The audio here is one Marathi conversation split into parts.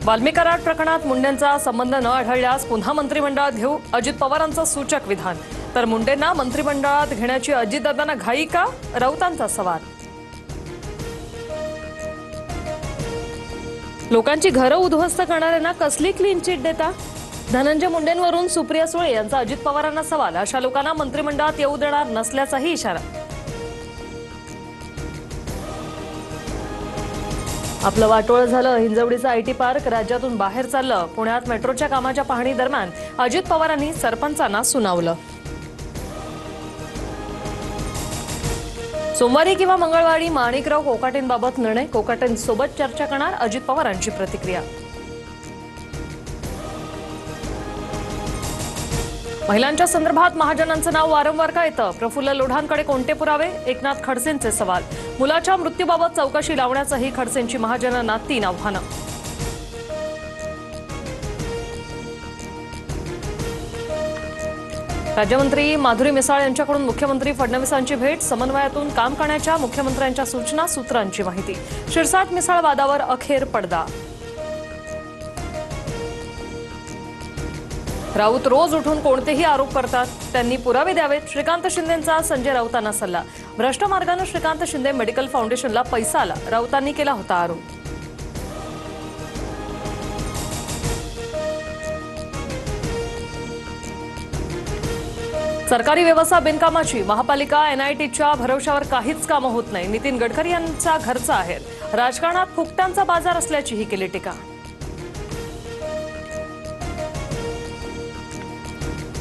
वाल्मी कराड प्रकरणात मुंडेंचा संबंध न आढळल्यास पुन्हा मंत्रिमंडळात घेऊ, अजित पवारांचं सूचक विधान. तर मुंडेंना मंत्रिमंडळात घेण्याची अजितदादांना घाई का, राऊतांचा सवाल. लोकांची घरं उद्ध्वस्त करणाऱ्यांना कसली क्लीन चिट देता? धनंजय मुंडेंवरून सुप्रिया सुळे यांचा अजित पवारांना सवाल. अशा लोकांना मंत्रिमंडळात येऊ देणार नसल्याचाही इशारा. आपलं वाटोळं झालं. हिंजवडीचं आयटी पार्क राज्यातून बाहेर चाललं. पुण्यात मेट्रोच्या कामाच्या पाहणी दरम्यान अजित पवारांनी सरपंचांना सुनावलं. सोमवारी किंवा मंगळवारी माणिकराव कोकाटेंबाबत निर्णय. कोकाटेंसोबत चर्चा करणार, अजित पवारांची प्रतिक्रिया. महिलांच्या संदर्भात महाजनांचं नाव वारंवार का येतं? प्रफुल्ल लोढांकडे कोणते पुरावे? एकनाथ खडसेंचे सवाल. मुलाच्या मृत्यूबाबत चौकशी लावण्यासही खडसेंची महाजनांना 3 आव्हानं. राज्यमंत्री माधुरी मिसाळ यांच्याकडून मुख्यमंत्री फडणवीसांची भेट. समन्वयातून काम करण्याच्या मुख्यमंत्र्यांच्या सूचना, सूत्रांची माहिती. शिरसाट मिसाळ वादावर अखेर पडदा. राऊत रोज उठून कोणतेही आरोप करतात, त्यांनी पुरावे द्यावेत. श्रीकांत शिंदेंचा संजय राऊतांना सल्ला. भ्रष्ट मार्गाने श्रीकांत शिंदे मेडिकल फाउंडेशनला पैसा आला, राऊतांनी केला होता आरोप. सरकारी व्यवस्था बिनकामाची. महापालिका एनआयटीच्या भरवशावर काहीच कामं होत नाही. नितीन गडकरी यांचा घरचा आहे. राजकारणात फुकटांचा बाजार असल्याचीही केली टीका.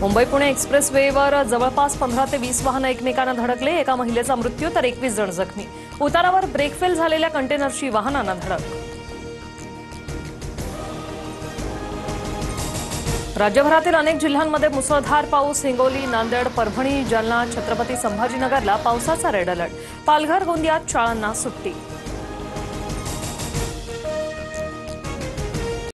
मुंबई पुणे एक्सप्रेस वेवर जवळपास 15 ते 20 वाहनं एकमेकांना धडकले. एका महिलेचा मृत्यू तर 21 जण जखमी. उतारावर ब्रेक फेल झालेल्या कंटेनरची वाहनांना धडक. राज्यभरातील अनेक जिल्ह्यांमध्ये मुसळधार पाऊस. हिंगोली, नांदेड, परभणी, जालना, छत्रपती संभाजीनगरला पावसाचा रेड अलर्ट. पालघर, गोंदियात शाळांना सुट्टी.